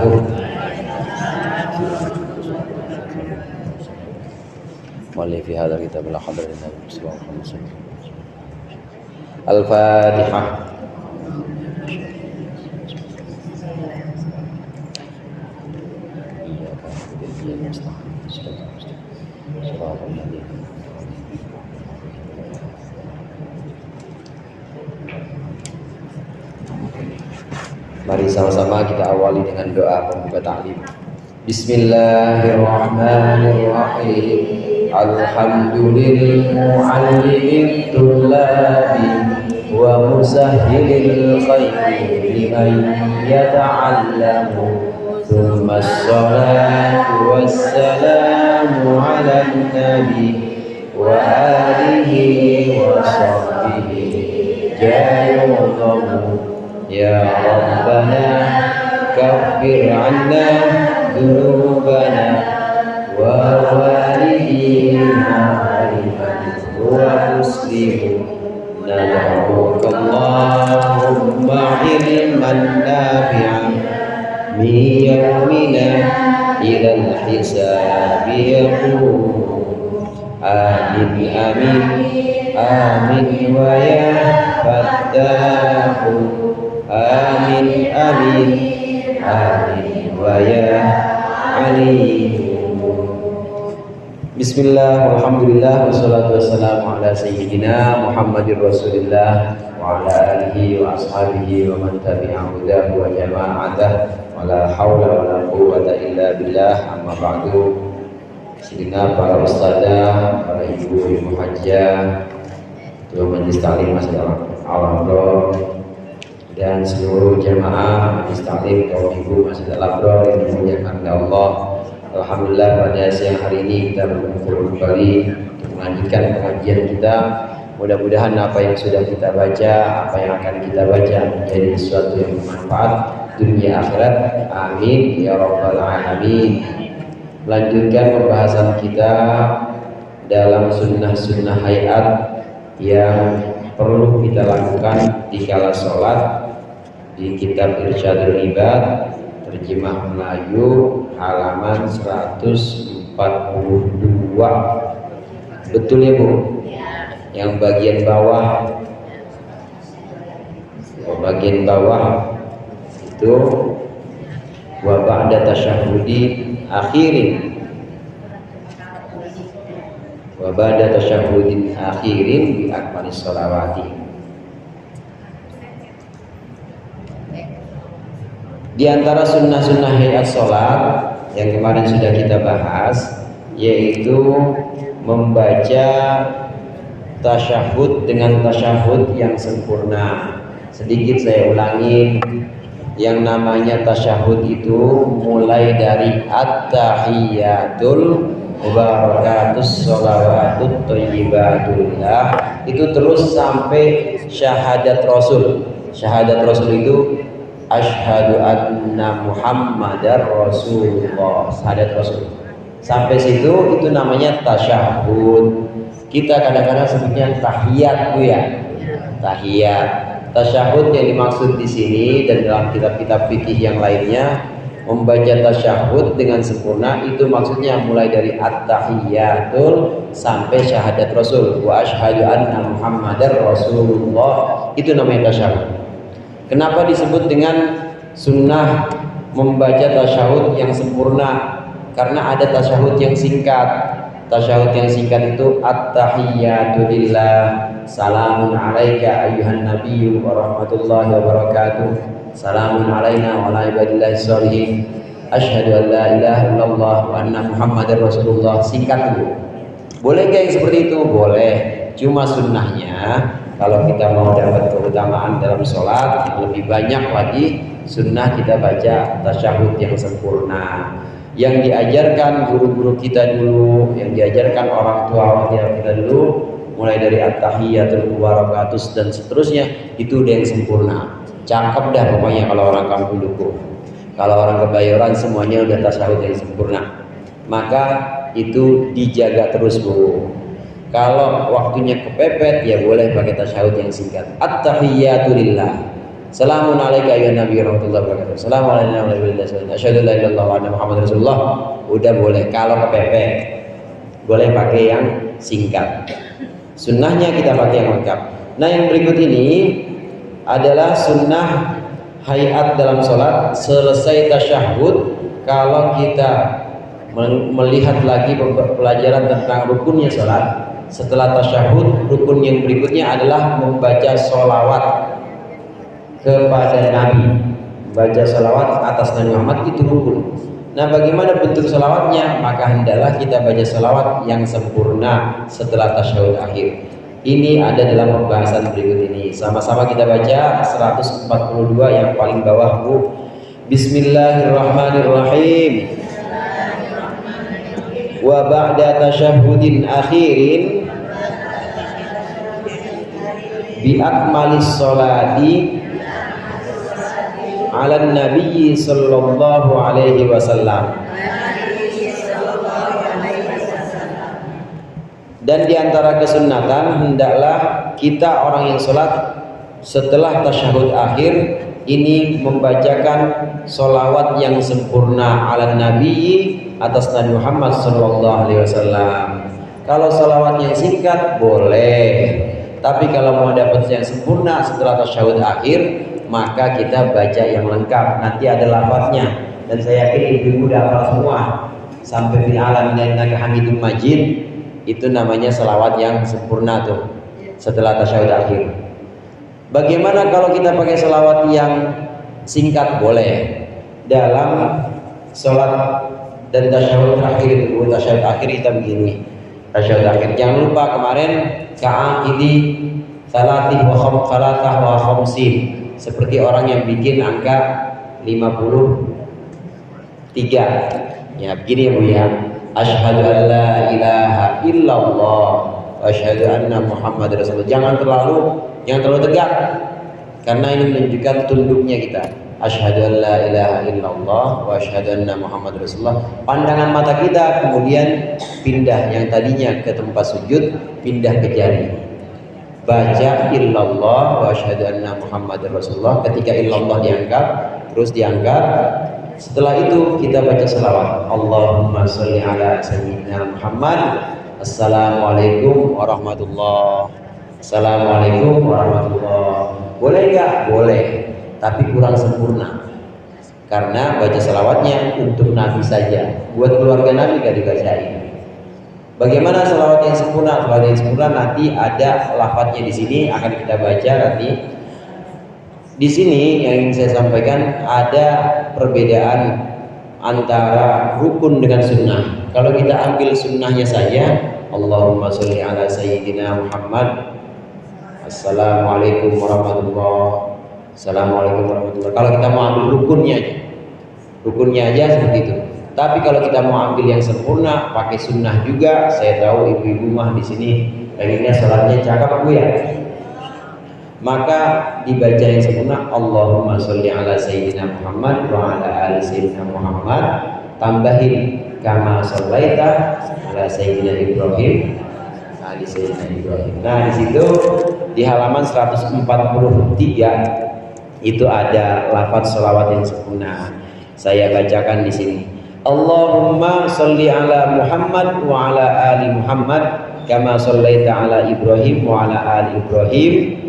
wabarakatuh. Wali fi hadzal kitab la hadra lana Al-Fatihah. Mari sama-sama kita awali dengan doa pembuka ta'lim. Bismillahirrahmanirrahim. Alhamdulillah mu'allimit tullabi wa musahhilil khairi liman yata'allamu. Thumma as-salatu was-salamu 'alan nabi wa alihi wa sahbihi jayudamu. Ya Rabbana kaffir 'anna dhunubana wa walidina liman huwa muslim. Nad'uka Allahumma ilman nafi'an min yawmina ila al-hisabi yaqul. Amin amin amin wa ya fattahu. Amin amin amin wa ya alim. Bismillah, alhamdulillah, wassalatu wassalamu ala sayyidina Muhammadir Rasulillah wa ala alihi wa ashabihi wa man tabi'ahu hudahu wa jama'atah wa la hawla wa la quwwata illa billah. Amma ba'du. Sidina para ustadzah, para ibu hajjah, ketua majelis taklim Masjid Al-Abrar, dan seluruh jamaah majelis taklim kaum ibu Masjid Al-Abrar yang dimuliakan oleh Allah. Alhamdulillah pada siang hari ini kita berkumpul kembali untuk melanjutkan pengajian kita. Mudah-mudahan apa yang sudah kita baca, apa yang akan kita baca menjadi sesuatu yang bermanfaat dunia akhirat. Amin ya rabbal alamin. Melanjutkan pembahasan kita dalam sunnah-sunnah hayat yang perlu kita lakukan di kala sholat di kitab Irsyadul Ibad terjemah Melayu halaman 142. Betul ya Bu? Yang bagian bawah itu wa ba'da tasyahhudi akhirin wa ba'da tasyahhudin akhirin bi akmalis sholawati. Di antara sunnah-sunnah hayat sholat yang kemarin sudah kita bahas, yaitu membaca tasyahud dengan tasyahud yang sempurna. Sedikit saya ulangi, yang namanya tasyahud itu mulai dari at-tahiyyatul mubarakatus sholawatut thayyibatullah, itu terus sampai syahadat Rasul. Syahadat Rasul itu asyhadu anna Muhammadar Rasulullah, syahadat Rasul. Sampai situ itu namanya tasyahud. Kita kadang-kadang sebutnya tahiyat Bu ya. Tahiyat. Tasyahud yang dimaksud di sini dan dalam kitab-kitab fikih yang lainnya, membaca tasyahud dengan sempurna itu maksudnya mulai dari at-tahiyyatul sampai syahadat Rasul. Wa asyhadu anna Muhammadar Rasulullah. Itu namanya tasyahud. Kenapa disebut dengan sunnah membaca tasyahud yang sempurna? Karena ada tasyahud yang singkat. Tasyahud yang singkat itu at-tahiyyatu lillah, salamun alaika ayyuhan nabiyyu wa rahmatullahi wa barakatuh, salamun alaina wa ala ibadillahis sholihin, asyhadu an la ilaha illallah wa anna Muhammadar Rasulullah. Singkat dulu. Boleh gak yang seperti itu? Boleh. Cuma sunnahnya kalau kita mau dapat keutamaan dalam sholat yang lebih banyak lagi, sunnah kita baca tasyahud yang sempurna. Yang diajarkan guru-guru kita dulu, yang diajarkan orang tua kita dulu, mulai dari at-tahiyyatul mubarakatus dan seterusnya, itu udah yang sempurna. Cakep dah pokoknya kalau orang kampung Duku. Kalau orang Kebayoran semuanya udah tasyahud yang sempurna. Maka itu dijaga terus Bu. Kalau waktunya kepepet ya boleh pakai tasyahud yang singkat. At-tahiyyatu lillah. Salamun alaika ya Nabi warahmatullahi wabarakatuh. Salamun alaina wa ala asyhadu an la ilaha illallah wa anna Muhammadar Rasulullah. Udah boleh. Kalau kepepet boleh pakai yang singkat. Sunnahnya kita pakai yang lengkap. Nah, yang berikut ini adalah sunnah hayat dalam sholat. Selesai tasyahud, kalau kita melihat lagi pelajaran tentang rukunnya sholat, setelah tasyahud, rukun yang berikutnya adalah membaca sholawat kepada Nabi. Baca sholawat atas Nabi Muhammad itu rukun. Nah, bagaimana bentuk sholawatnya? Maka hendaklah kita baca sholawat yang sempurna setelah tasyahud akhir. Ini ada dalam pembahasan berikut ini. Sama-sama kita baca 142 yang paling bawah, Bu. Bismillahirrahmanirrahim. Wa ba'da tasyahudin akhirin bi akmalis sholati ala Nabi sallallahu alaihi wasallam. Dan diantara kesunatan, hendaklah kita orang yang sholat setelah tasyahud akhir ini membacakan sholawat yang sempurna ala Nabi atas Nabi Muhammad sallallahu alaihi wasallam. Kalau sholawat yang singkat boleh, tapi kalau mau dapat yang sempurna setelah tasyahud akhir, maka kita baca yang lengkap. Nanti ada lafaznya, dan saya yakin ibu udah hafal semua sampai fil alamin innaka hamidum majid. Itu namanya selawat yang sempurna tuh setelah tasyahud akhir. Bagaimana kalau kita pakai selawat yang singkat? Boleh. Dalam sholat dan tasyahud akhir itu, tasyahud akhir kita begini. Tasyahud akhir, jangan lupa kemarin ka'aqidi salatih wa khamsin, seperti orang yang bikin angka 53. Ya begini ya Bu ya. Asyhadu an la ilaha illallah wa asyhadu anna Muhammadar Rasulullah. Jangan terlalu tegak, karena ini menunjukkan tunduknya kita. Asyhadu an la ilaha illallah wa asyhadu anna Muhammadar Rasulullah. Pandangan mata kita kemudian pindah, yang tadinya ke tempat sujud pindah ke jari. Baca illallah wa asyhadu anna Muhammadar Rasulullah. Ketika illallah diangkat, terus diangkat. Setelah itu kita baca selawat. Allahumma sholli ala sayyidina Muhammad. Assalamualaikum warahmatullahi. Assalamualaikum warahmatullahi. Boleh nggak? Boleh, tapi kurang sempurna. Karena baca selawatnya untuk Nabi saja. Buat keluarga Nabi gak dibacain. Bagaimana selawat yang sempurna? Selawat yang sempurna nanti ada lafadznya di sini, akan kita baca nanti. Di sini yang ingin saya sampaikan, ada perbedaan antara rukun dengan sunnah. Kalau kita ambil sunnahnya saja, Allahumma sholli ala sayyidina Muhammad. Assalamualaikum warahmatullahi. Assalamualaikum warahmatullahi. Kalau kita mau ambil rukunnya aja seperti itu. Tapi kalau kita mau ambil yang sempurna, pakai sunnah juga. Saya tahu ibu-ibu mah di sini pengennya sholatnya cakep Bu ya. Maka dibaca yang sempurna, Allahumma sholli ala sayyidina Muhammad wa ala ali sayyidina Muhammad. Tambahin kama shallaita ala sayyidina Ibrahim ali sayyidina Ibrahim. Nah, di situ di halaman 143 itu ada lafaz sholawat yang sempurna. Saya bacakan di sini. Allahumma sholli ala Muhammad wa ala ali Muhammad kama shallaita ala Ibrahim wa ala ali Ibrahim.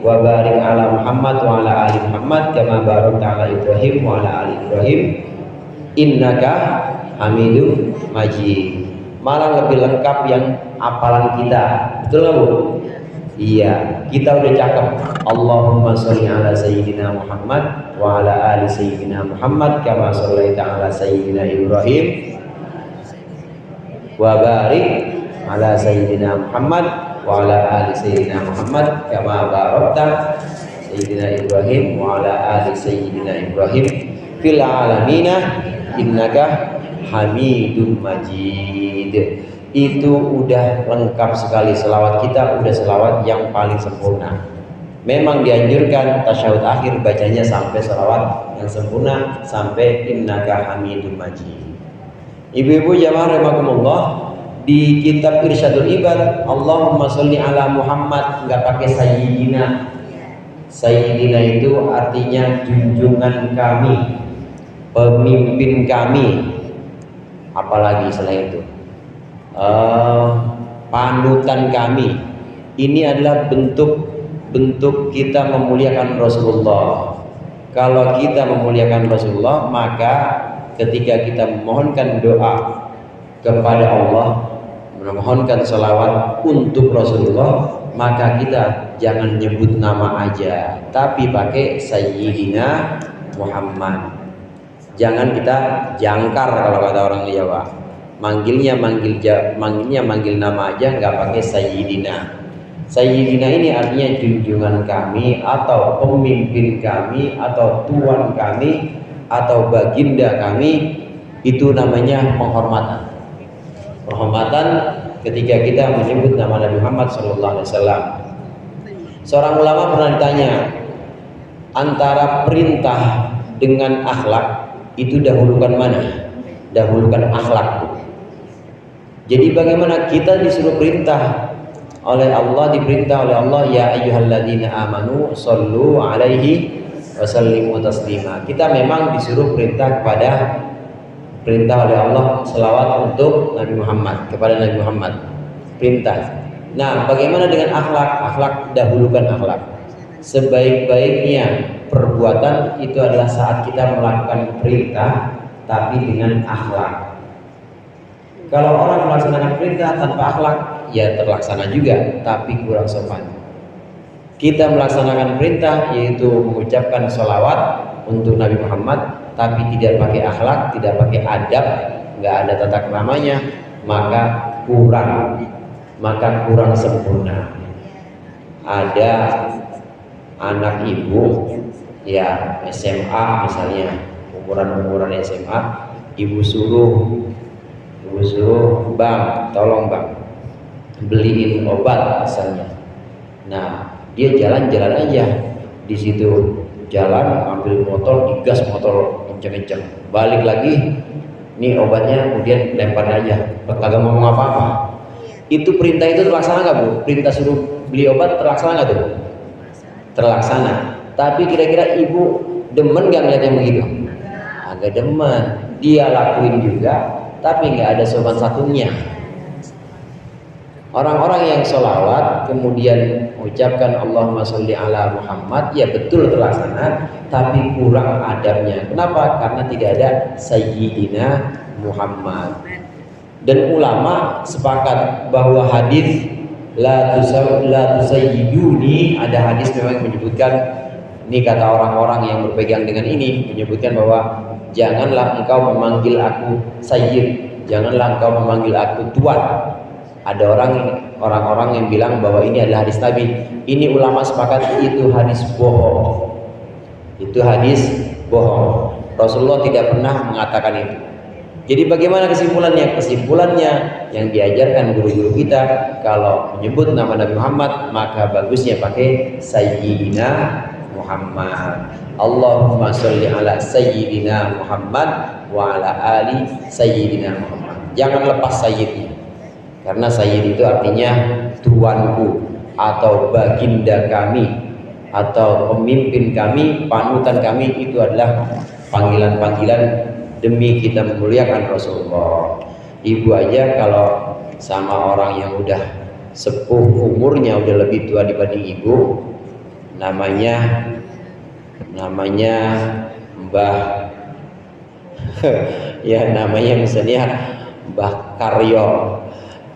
Wa barik ala Muhammad wa ala ali Muhammad kama barakta ala Ibrahim wa ala ali Ibrahim innaka Hamidum Majid. Malah lebih lengkap yang hafalan kita. Betul nggak Bu? Iya, kita udah cakep. Allahumma sholli ala sayyidina Muhammad wa ala ali sayyidina Muhammad kama shallaita ala sayyidina Ibrahim wa barik ala sayyidina Muhammad wa ala ali sayyidina Muhammad kama barakta sayyidina Ibrahim wa ala ali sayyidina Ibrahim fil alamina innaka Hamidum Majid. Itu udah lengkap sekali selawat kita, udah selawat yang paling sempurna. Memang dianjurkan tasyahud akhir bacanya sampai selawat yang sempurna sampai innaka Hamidum Majid. Ibu-ibu jamaah rahimakumullah, di kitab Irsyadul Ibad Allahumma sholli ala Muhammad nggak pakai sayyidina, Sayyidina itu artinya junjungan kami, pemimpin kami, apalagi selain itu panutan kami. Ini adalah bentuk kita memuliakan Rasulullah. Kalau kita memuliakan Rasulullah, maka ketika kita memohonkan doa kepada Allah, memohonkan salawat untuk Rasulullah, maka kita jangan nyebut nama aja, tapi pakai Sayyidina Muhammad. Jangan kita jangkar kalau kata orang Jawa. Manggilnya manggil nama aja, nggak pakai Sayyidina. Sayyidina ini artinya junjungan kami, atau pemimpin kami, atau tuan kami, atau baginda kami. Itu namanya penghormatan. Penghormatan ketika kita menyebut nama Nabi Muhammad SAW. Seorang ulama pernah ditanya, antara perintah dengan akhlak itu dahulukan mana? Dahulukan akhlak. Jadi bagaimana kita disuruh perintah oleh Allah, diperintah oleh Allah, ya ayyuhalladzina amanu shollu alaihi wasallimu taslima. Kita memang disuruh perintah oleh Allah selawat untuk Nabi Muhammad, kepada Nabi Muhammad, perintah. Nah, bagaimana dengan akhlak? Akhlak, dahulukan akhlak. Sebaik-baiknya perbuatan itu adalah saat kita melakukan perintah tapi dengan akhlak. Kalau orang melaksanakan perintah tanpa akhlak, ya terlaksana juga tapi kurang sopan. Kita melaksanakan perintah yaitu mengucapkan sholawat untuk Nabi Muhammad tapi tidak pakai akhlak, tidak pakai adab, nggak ada tata keramanya, maka kurang sempurna. Ada anak ibu ya SMA misalnya, umuran SMA, ibu suruh, bang, tolong bang, beliin obat misalnya. Nah, dia jalan-jalan aja di situ, jalan ambil motor, digas motor kenceng-kenceng, balik lagi, nih obatnya, kemudian lempar aja, kagak ngomong apa-apa. Itu perintah itu terlaksana nggak bu? Perintah suruh beli obat terlaksana nggak tuh? Terlaksana. Tapi kira-kira ibu demen nggak ngeliatnya begitu? Agak demen. Dia lakuin juga, tapi nggak ada sopan satunya. Orang-orang yang sholawat kemudian ucapkan Allahumma sholli ala Muhammad, ya betul terlaksana, tapi kurang adabnya. Kenapa? Karena tidak ada Sayyidina Muhammad. Dan ulama sepakat bahwa hadis la tusayyiduni, ada hadis memang menyebutkan, ini kata orang-orang yang berpegang dengan ini, menyebutkan bahwa janganlah engkau memanggil aku sayyid, janganlah engkau memanggil aku tuan. Ada orang-orang yang bilang bahwa ini adalah hadis Nabi. Ini ulama sepakat itu hadis bohong. Itu hadis bohong. Rasulullah tidak pernah mengatakan itu. Jadi bagaimana kesimpulannya? Kesimpulannya yang diajarkan guru-guru kita, kalau menyebut nama Nabi Muhammad maka bagusnya pakai Sayyidina Muhammad. Allahumma sholli ala Sayyidina Muhammad wa ala ali Sayyidina Muhammad. Jangan lepas sayyidnya. Karena sayyid itu artinya tuanku, atau baginda kami, atau pemimpin kami, panutan kami. Itu adalah panggilan-panggilan demi kita memuliakan Rasulullah. Ibu aja kalau sama orang yang udah sepuh umurnya, udah lebih tua dibanding ibu, namanya Mbah ya namanya misalnya Mbah Karyo.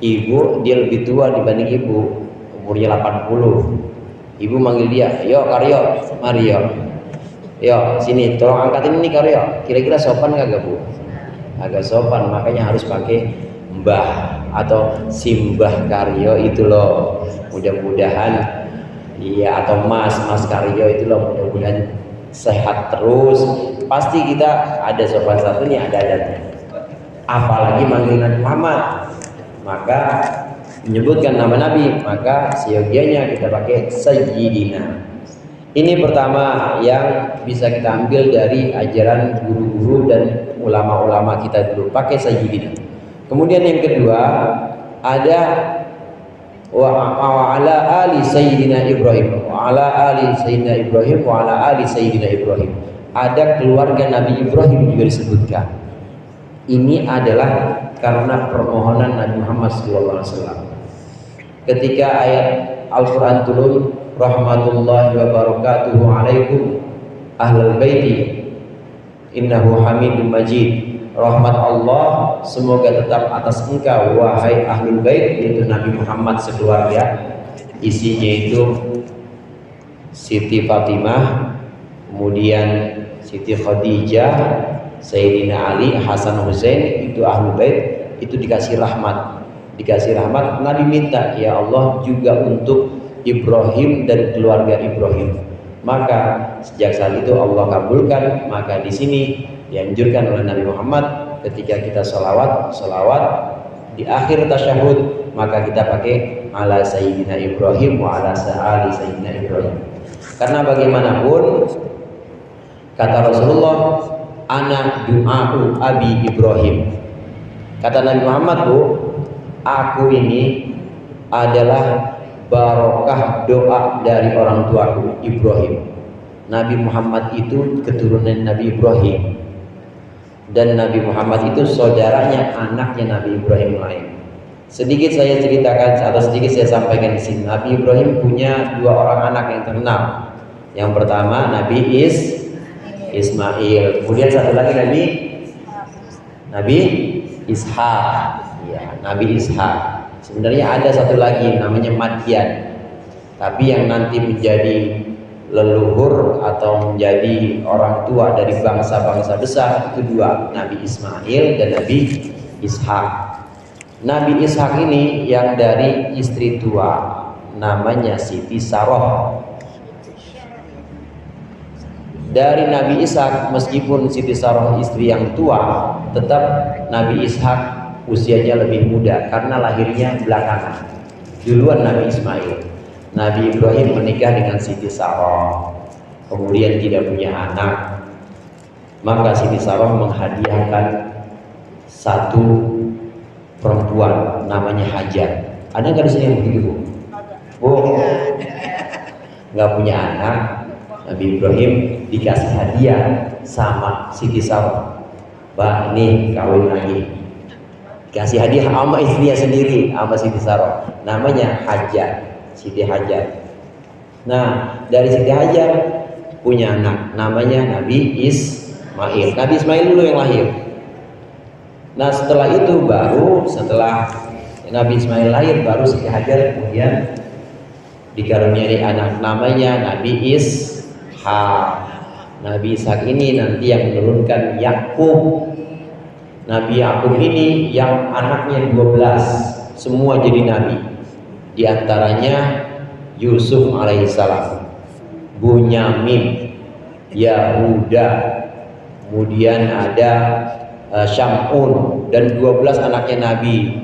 Ibu dia lebih tua dibanding ibu, umurnya 80. Ibu manggil dia, yo Karyo, mari yo, sini tolong angkatin ini Karyo. Kira-kira sopan nggak bu? Agak sopan, makanya harus pakai Mbah atau Simbah Karyo itu loh. Mudah-mudahan iya, atau Mas Karyo itu loh, mudah-mudahan sehat terus. Pasti kita ada sopan satunya, ada adatnya. Apalagi manggil Nabi Muhammad, maka menyebutkan nama Nabi, maka seyogianya kita pakai Sayyidina. Ini pertama yang bisa kita ambil dari ajaran guru-guru dan ulama-ulama kita dulu, pakai Sayyidina. Kemudian yang kedua, ada wa ala ali sayyidina Ibrahim wa ala ali sayyidina Ibrahim wa ala ali sayyidina Ibrahim. Ada keluarga Nabi Ibrahim juga disebutkan. Ini adalah karena permohonan Nabi Muhammad SAW. Ketika ayat Al-Quran turun, rahmatullahi wa barakatuhu alaikum ahlul baiti innahu hamidun majid. Rahmat Allah semoga tetap atas engkau wahai ahlul bait, yaitu Nabi Muhammad sekeluarga. Isinya itu Siti Fatimah, kemudian Siti Khadijah, Sayyidina Ali, Hasan Hussein, itu ahlul bait, itu dikasih rahmat. Dikasih rahmat, Nabi minta, ya Allah juga untuk Ibrahim dan keluarga Ibrahim. Maka sejak saat itu Allah kabulkan. Maka di sini dianjurkan oleh Nabi Muhammad ketika kita sholawat di akhir tasyahud, maka kita pakai ala sayyidina Ibrahim wa ala ali sayyidina Ibrahim. Karena bagaimanapun kata Rasulullah, ana du'a'u abi Ibrahim. Kata Nabi Muhammad, Bu, aku ini adalah barokah doa dari orang tuaku Ibrahim. Nabi Muhammad itu keturunan Nabi Ibrahim, dan Nabi Muhammad itu saudaranya, anaknya Nabi Ibrahim lain. Sedikit saya ceritakan atau sedikit saya sampaikan di sini. Nabi Ibrahim punya dua orang anak yang terkenal. Yang pertama Nabi Ismail, kemudian satu lagi Nabi Ishak. Ya, Nabi Ishak. Sebenarnya ada satu lagi namanya Madian, tapi yang nanti menjadi leluhur atau menjadi orang tua dari bangsa-bangsa besar itu dua, Nabi Ismail dan Nabi Ishak. Nabi Ishak ini yang dari istri tua, namanya Siti Saroh. Dari Nabi Ishak, meskipun Siti Saroh istri yang tua, tetap Nabi Ishak usianya lebih muda karena lahirnya belakangan. Duluan Nabi Ismail. Nabi Ibrahim menikah dengan Siti Saroh, kemudian tidak punya anak. Maka Siti Saroh menghadiahkan satu perempuan namanya Hajar. Ada nggak di sini yang begitu? Oh, nggak punya anak. Nabi Ibrahim dikasih hadiah sama Siti Saroh. Bah, nih kawin lagi. Kasih hadiah sama istrinya sendiri, sama Siti Saroh. Namanya Hajar, Siti Hajar. Nah, dari Siti Hajar punya anak, namanya Nabi Ismail. Nabi Ismail dulu yang lahir. Nah, setelah itu baru setelah Nabi Ismail lahir, baru Siti Hajar kemudian dikaruniai anak namanya Nabi Ishak. Nabi Ishak ini nanti yang menurunkan Yakub. Nabi Yakub ini yang anaknya 12, semua jadi nabi. Di antaranya Yusuf alaihissalam, Bunyamin, Yahuda, kemudian ada Syamun, dan 12 anaknya Nabi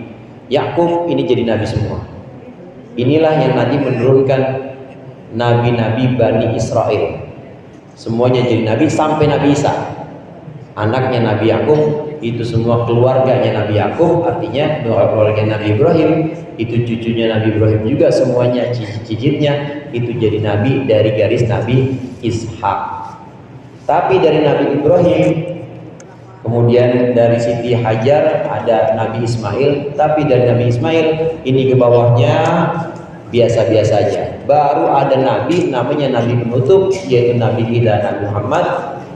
Yakub ini jadi nabi semua. Inilah yang nanti menurunkan nabi-nabi Bani Israel. Semuanya jadi nabi sampai Nabi Isa. Anaknya Nabi Yakub itu semua keluarganya Nabi Yakub, artinya keluarga Nabi Ibrahim, itu cucunya Nabi Ibrahim juga semuanya, cicitnya itu jadi nabi dari garis Nabi Ishak. Tapi dari Nabi Ibrahim, kemudian dari Siti Hajar ada Nabi Ismail, tapi dari Nabi Ismail ini ke bawahnya biasa-biasa saja. Baru ada nabi namanya Nabi penutup, yaitu Nabi kita Nabi Muhammad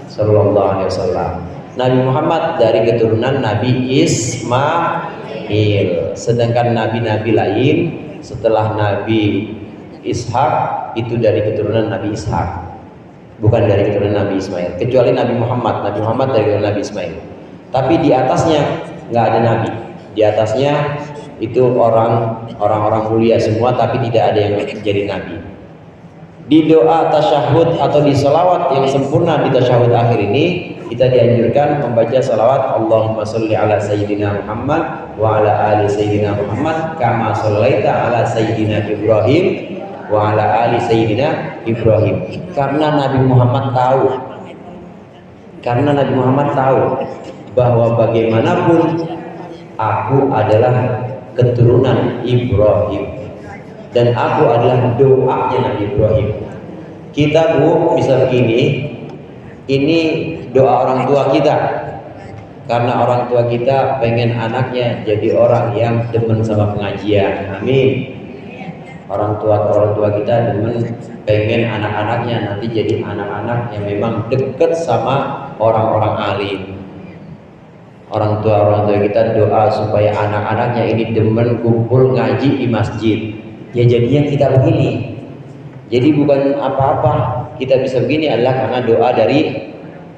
sallallahu alaihi wasallam. Nabi Muhammad dari keturunan Nabi Ismail. Sedangkan nabi-nabi lain setelah Nabi Ishak itu dari keturunan Nabi Ishak, bukan dari keturunan Nabi Ismail. Kecuali Nabi Muhammad. Nabi Muhammad dari keturunan Nabi Ismail. Tapi di atasnya nggak ada nabi. Di atasnya itu orang-orang mulia semua, tapi tidak ada yang menjadi nabi. Di doa tasyahud atau di salawat yang sempurna di tasyahud akhir ini, kita dianjurkan membaca salawat Allahumma sholli ala sayyidina Muhammad wa ala ali sayyidina Muhammad kama shollaita ala sayyidina Ibrahim wa ala ali sayyidina Ibrahim. Karena Nabi Muhammad tahu bahwa bagaimanapun aku adalah keturunan Ibrahim. dan aku adalah doanya Nabi Ibrahim. Kita Bu bisa begini, ini doa orang tua kita, karena orang tua kita pengen anaknya jadi orang yang demen sama pengajian. Amin. Orang tua kita demen pengen anak-anaknya nanti jadi anak-anak yang memang dekat sama orang-orang alim. Orang tua kita doa supaya anak-anaknya ini demen kumpul ngaji di masjid. Ya jadinya kita begini. Jadi bukan apa-apa kita bisa begini adalah karena doa dari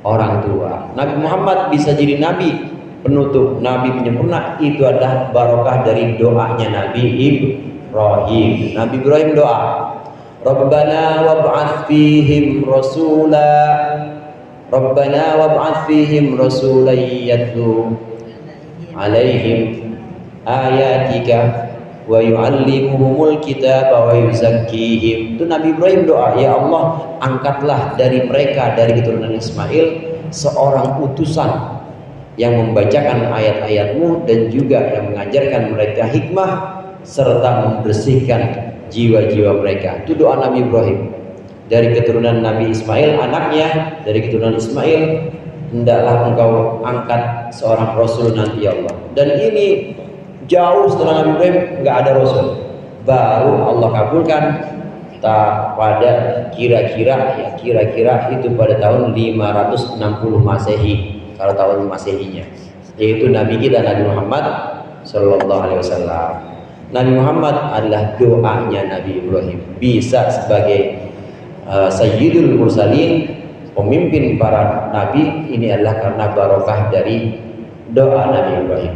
orang tua. Nabi Muhammad bisa jadi nabi penutup, nabi penyempurna, itu adalah barokah dari doanya Nabi Ibrahim. Nabi Ibrahim doa, Rabbana wab'ats fihim rasula, Rabbana wab'ats fihim rasulan yatlu alaihim ayatika wa yu'allimuhumul kitaba wa yuzakkihim. Itu Nabi Ibrahim doa, ya Allah, angkatlah dari mereka, dari keturunan Ismail, seorang utusan yang membacakan ayat-ayatmu dan juga yang mengajarkan mereka hikmah serta membersihkan jiwa-jiwa mereka. Itu doa Nabi Ibrahim. Dari keturunan Nabi Ismail, anaknya dari keturunan Ismail, hendaklah engkau angkat seorang Rasul nanti ya Allah. Dan ini jauh setelah Nabi Ibrahim nggak ada Rasul, baru Allah kabulkan pada kira-kira itu pada tahun 560 Masehi, kalau tahun Masehinya, yaitu Nabi kita Nabi Muhammad Sallallahu Alaihi Wasallam. Nabi Muhammad adalah doanya Nabi Ibrahim, bisa sebagai Sayyidul Mursalin, pemimpin para nabi. Ini adalah karena barokah dari doa Nabi Ibrahim.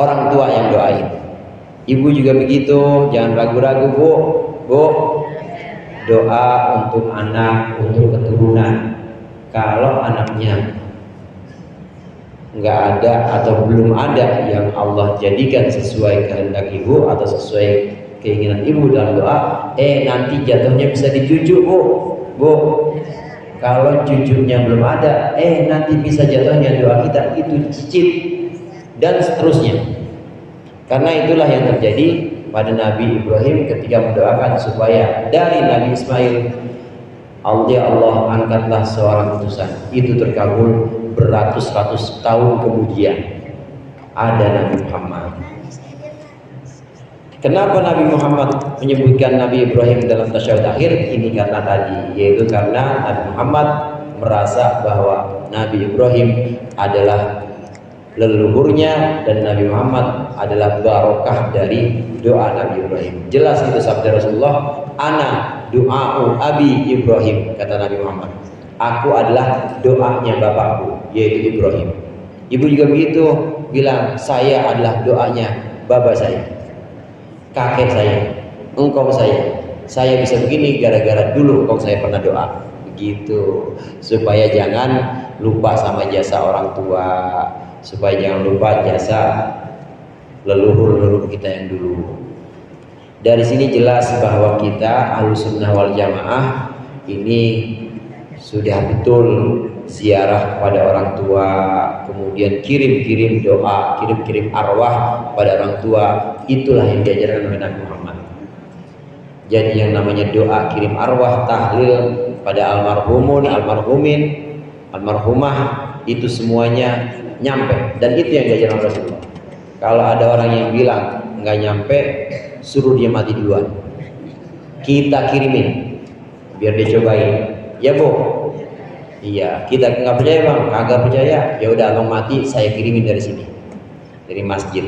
Orang tua yang doain, ibu juga begitu, jangan ragu-ragu bu, doa untuk anak, untuk keturunan. Kalau anaknya nggak ada atau belum ada yang Allah jadikan sesuai kehendak ibu atau sesuai keinginan ibu dalam doa, nanti jatuhnya bisa dicucu bu. Kalau cucunya belum ada, nanti bisa jatuhnya doa kita itu cicit dan seterusnya. Karena itulah yang terjadi pada Nabi Ibrahim ketika mendoakan supaya dari Nabi Ismail Allah angkatlah seorang utusan. Itu terkabul beratus-ratus tahun kemudian ada Nabi Muhammad. Kenapa Nabi Muhammad menyebutkan Nabi Ibrahim dalam tasyahud akhir? Ini karena tadi, yaitu karena Nabi Muhammad merasa bahwa Nabi Ibrahim adalah leluhurnya dan Nabi Muhammad adalah barokah dari doa Nabi Ibrahim. Jelas itu sabda Rasulullah, ana du'a'u abi Ibrahim, kata Nabi Muhammad. Aku adalah doanya bapakku, yaitu Ibrahim. Ibu juga begitu, bilang saya adalah doanya bapak saya, kakek saya, engkau saya bisa begini gara-gara dulu engkau saya pernah doa. Begitu, supaya jangan lupa sama jasa orang tua, supaya jangan lupa jasa leluhur kita yang dulu. Dari sini jelas bahwa kita Ahlussunnah wal Jamaah ini sudah betul ziarah pada orang tua, kemudian kirim-kirim doa, kirim-kirim arwah pada orang tua. Itulah yang diajarkan oleh Nabi Muhammad. Jadi yang namanya doa kirim arwah, tahlil pada almarhumun, almarhumin, almarhumah, itu semuanya nyampe, dan itu yang diajarkan Rasulullah. Kalau ada orang yang bilang nggak nyampe, suruh dia mati duluan, kita kirimin biar dia cobain. Ya bu, iya, kita nggak percaya bang, kagak percaya, ya udah abang mati saya kirimin dari sini, dari masjid.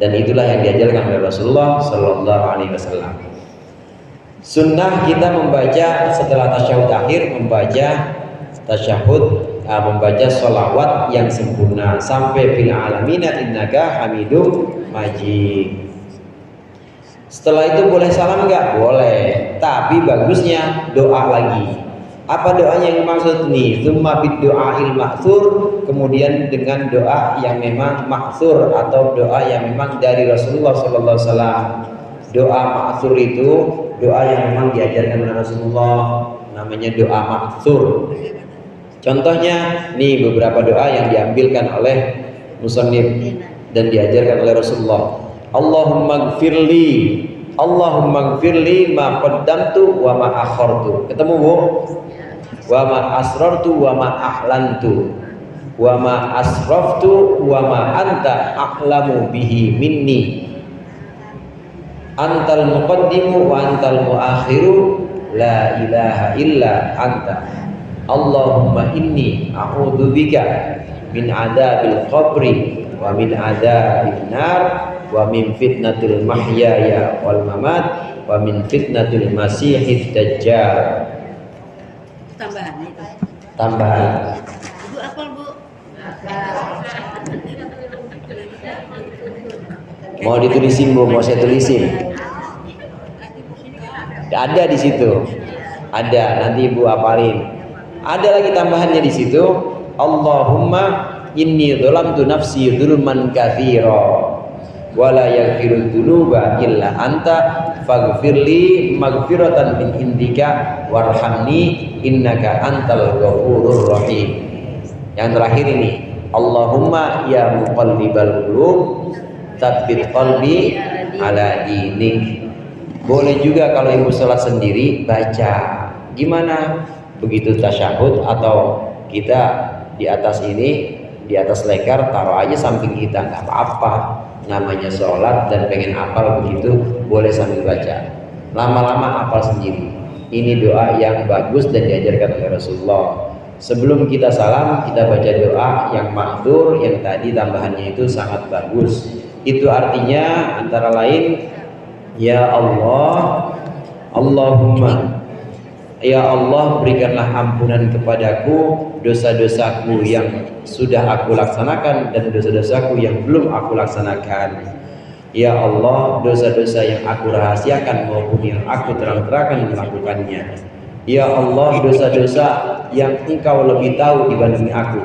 Dan itulah yang diajarkan oleh Rasulullah Sallallahu Alaihi Wasallam. Sunnah kita membaca setelah tasyahud akhir, membaca tasyahud, membaca sholawat yang sempurna sampai fil alamina innaka hamidum majid. Setelah itu boleh salam nggak? Boleh, tapi bagusnya doa lagi. Apa doanya yang dimaksud nih? Tsumma bid du'ail ma'tsur, kemudian dengan doa yang memang ma'tsur atau doa yang memang dari Rasulullah sallallahu alaihi wasallam. Doa ma'tsur itu doa yang memang diajarkan oleh Rasulullah, namanya doa ma'tsur. Contohnya nih beberapa doa yang diambilkan oleh musannif dan diajarkan oleh Rasulullah. Allahumma gfirli Allahumma gfirli ma qaddamtu wa ma akhartu. Ketemu Bu? Wa ma asrartu wa ma ahlantu wa ma asraftu wa ma anta a'lamu bihi minni. Antal muqaddimu wa antal muakhiru la ilaha illa anta. Allahumma inni a'udzubika min adabil qabri wa min adabil nar wa min fitnatil mahyaya wal mamat wa min fitnatil masihid dajjal. Tambahan itu. Tambahan. Ibu apal Bu? Mau ditulisin Bu, mau saya tulisin. Ada di situ. Ada, nanti Ibu apalin. Ada lagi tambahannya di situ. Allahumma inni dzalamtu nafsi dzulman katsira wa la yaghfiru dzunuba illa anta faghfirli maghfiratan min indika warhamni innaka antal ghafurur rahim. Yang terakhir ini, Allahumma ya muqallibal qulub tsabbit qalbi ala dinik. Boleh juga kalau ibu sholat sendiri baca. Gimana? Begitu tasyahud atau kita di atas ini, di atas lekar taruh aja samping kita, nggak apa-apa. Namanya sholat dan pengen hafal begitu, boleh sambil baca. Lama-lama hafal sendiri. Ini doa yang bagus dan diajarkan oleh Rasulullah. Sebelum kita salam, kita baca doa yang maktur, yang tadi tambahannya itu sangat bagus. Itu artinya antara lain, ya Allah, Allahumma, ya Allah berikanlah ampunan kepadaku dosa-dosaku yang sudah aku laksanakan dan dosa-dosaku yang belum aku laksanakan. Ya Allah, dosa-dosa yang aku rahasiakan maupun yang aku terang-terangkan melakukannya. Ya Allah, dosa-dosa yang Engkau lebih tahu dibanding aku.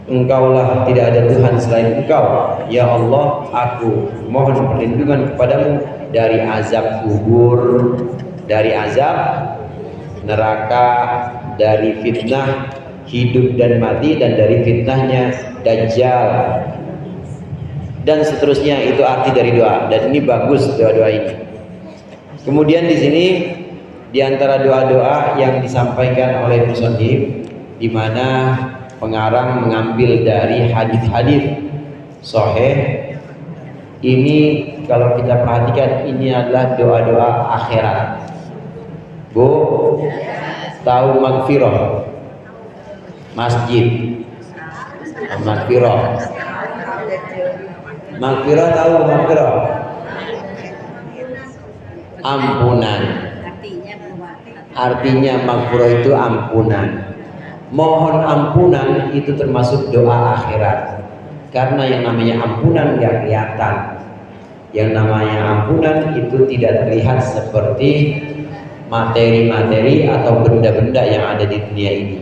Engkaulah, tidak ada Tuhan selain Engkau. Ya Allah, aku mohon perlindungan kepadamu dari azab kubur, dari azab neraka, dari fitnah hidup dan mati, dan dari fitnahnya Dajjal, dan seterusnya. Itu arti dari doa, dan ini bagus doa-doa ini. Kemudian di sini di antara doa-doa yang disampaikan oleh musannif, di mana pengarang mengambil dari hadis-hadis sahih. Ini kalau kita perhatikan, ini adalah doa-doa akhirat. Bu, tahu magfirah? Masjid magfirah. Magfirah tahu magfirah? Ampunan. Artinya magfirah itu ampunan. Mohon ampunan itu termasuk doa akhirat. Karena yang namanya ampunan gak kelihatan. Yang namanya ampunan itu tidak terlihat seperti materi-materi atau benda-benda yang ada di dunia ini.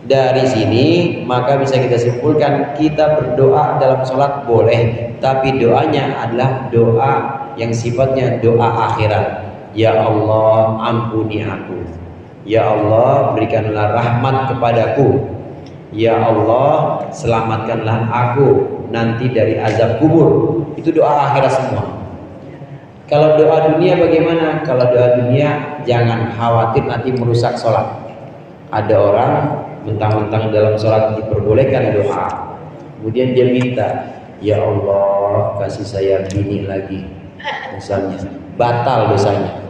Dari sini maka bisa kita simpulkan, kita berdoa dalam sholat boleh, tapi doanya adalah doa yang sifatnya doa akhirat. Ya Allah, ampuni aku. Ya Allah, berikanlah rahmat kepadaku. Ya Allah, selamatkanlah aku nanti dari azab kubur. Itu doa akhirat semua. Kalau doa dunia bagaimana? Kalau doa dunia jangan khawatir nanti merusak sholat. Ada orang mentang-mentang dalam sholat diperbolehkan doa, kemudian dia minta, ya Allah kasih saya bini lagi, misalnya, batal dosanya.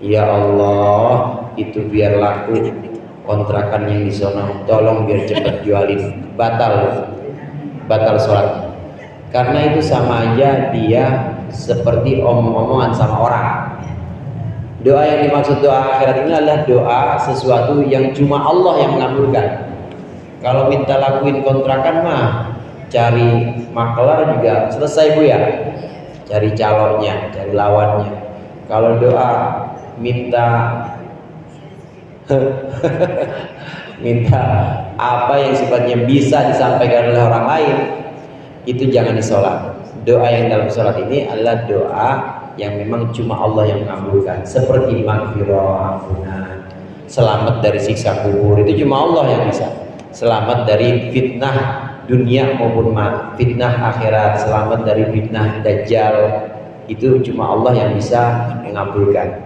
Ya Allah, itu biar laku kontrakan yang di sana, tolong biar cepat jualin. Batal sholat. Karena itu sama aja dia seperti omong-omongan sama orang. Doa yang dimaksud doa akhirat ini adalah doa sesuatu yang cuma Allah yang mengabulkan. Kalau minta lakuin kontrakan mah cari makelar juga selesai Bu ya. Cari calonnya, cari lawannya. Kalau doa minta minta apa yang sifatnya bisa disampaikan oleh orang lain, itu jangan disolat. Doa yang dalam sholat ini adalah doa yang memang cuma Allah yang mengabulkan, seperti magfirah, ampunan, selamat dari siksa kubur, itu cuma Allah yang bisa. Selamat dari fitnah dunia maupun fitnah akhirat, selamat dari fitnah dajjal, itu cuma Allah yang bisa mengabulkan.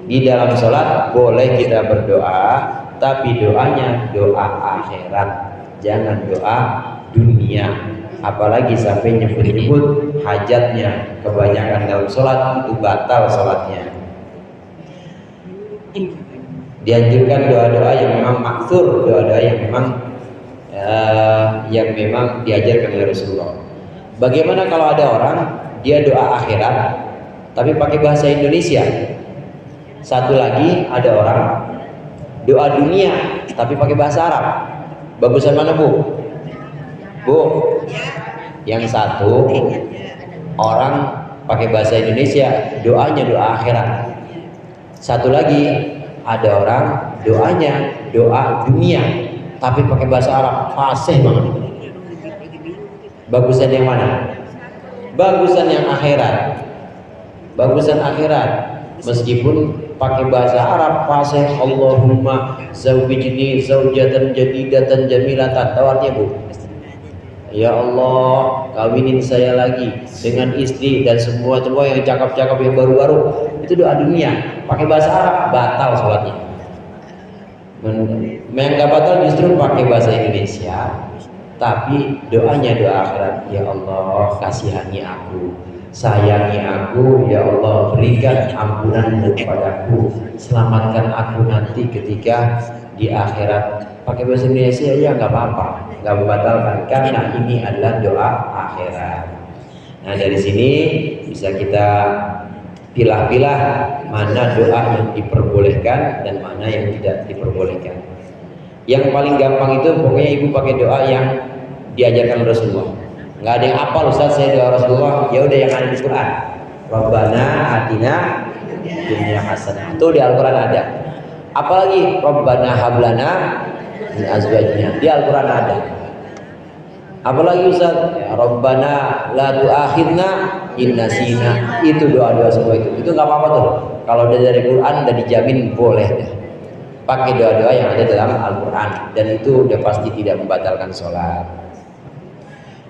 Di dalam sholat boleh kita berdoa, tapi doanya doa akhirat, jangan doa dunia. Apalagi sampai nyebut-nyebut hajatnya, kebanyakan dalam sholat itu batal sholatnya. Dianjurkan doa-doa yang memang maksur, doa-doa yang memang diajarkan oleh Rasulullah. Bagaimana kalau ada orang dia doa akhirat tapi pakai bahasa Indonesia? Satu lagi ada orang doa dunia tapi pakai bahasa Arab. Bagusan mana Bu? Bu, yang satu orang pakai bahasa Indonesia, doanya doa akhirat. Satu lagi ada orang doanya doa dunia tapi pakai bahasa Arab, fasih banget. Bagusan yang mana? Bagusan yang akhirat. Bagusan akhirat. Meskipun pakai bahasa Arab fasih, Allahumma zawwijni zaujatan jadidatan jamilatan. Tahu artinya Bu? Ya Allah, kawinin saya lagi dengan istri dan semua yang cakap-cakap yang baru-baru. Itu doa dunia, pakai bahasa Arab, batal sholatnya. Yang nggak batal justru pakai bahasa Indonesia, tapi doanya doa akhirat. Ya Allah, kasihani aku, sayangi aku, ya Allah, berikan ampunanmu kepadaku, selamatkan aku nanti ketika di akhirat. Pakai bahasa Indonesia ya nggak apa-apa, nggak membatalkan, karena ini adalah doa akhirat. Nah, dari sini bisa kita pilah-pilah mana doa yang diperbolehkan dan mana yang tidak diperbolehkan. Yang paling gampang itu pokoknya ibu pakai doa yang diajarkan Rasulullah. Nggak ada yang hafal, Ustaz saya doa Rasulullah, ya udah yang ada di Quran. Rabbana atina dunya hasanah, itu di Al-Quran ada. Apalagi Rabbana hablana min azwajina, di Al-Quran ada. Apalagi Ustaz, ya, Rabbana la tu'akhidna in nasina, itu doa-doa semua itu nggak apa-apa tuh. Kalau dari Quran udah dijamin boleh deh. Pakai doa-doa yang ada dalam Al-Quran, dan itu udah pasti tidak membatalkan sholat.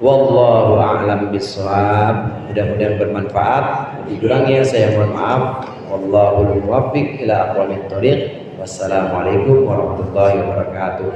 Wallahu a'lam bishawab. Mudah-mudahan bermanfaat. Dikurangnya saya mohon maaf. Wallahul muwaffiq ila aqwamit thoriq. Wassalamualaikum warahmatullahi wabarakatuh.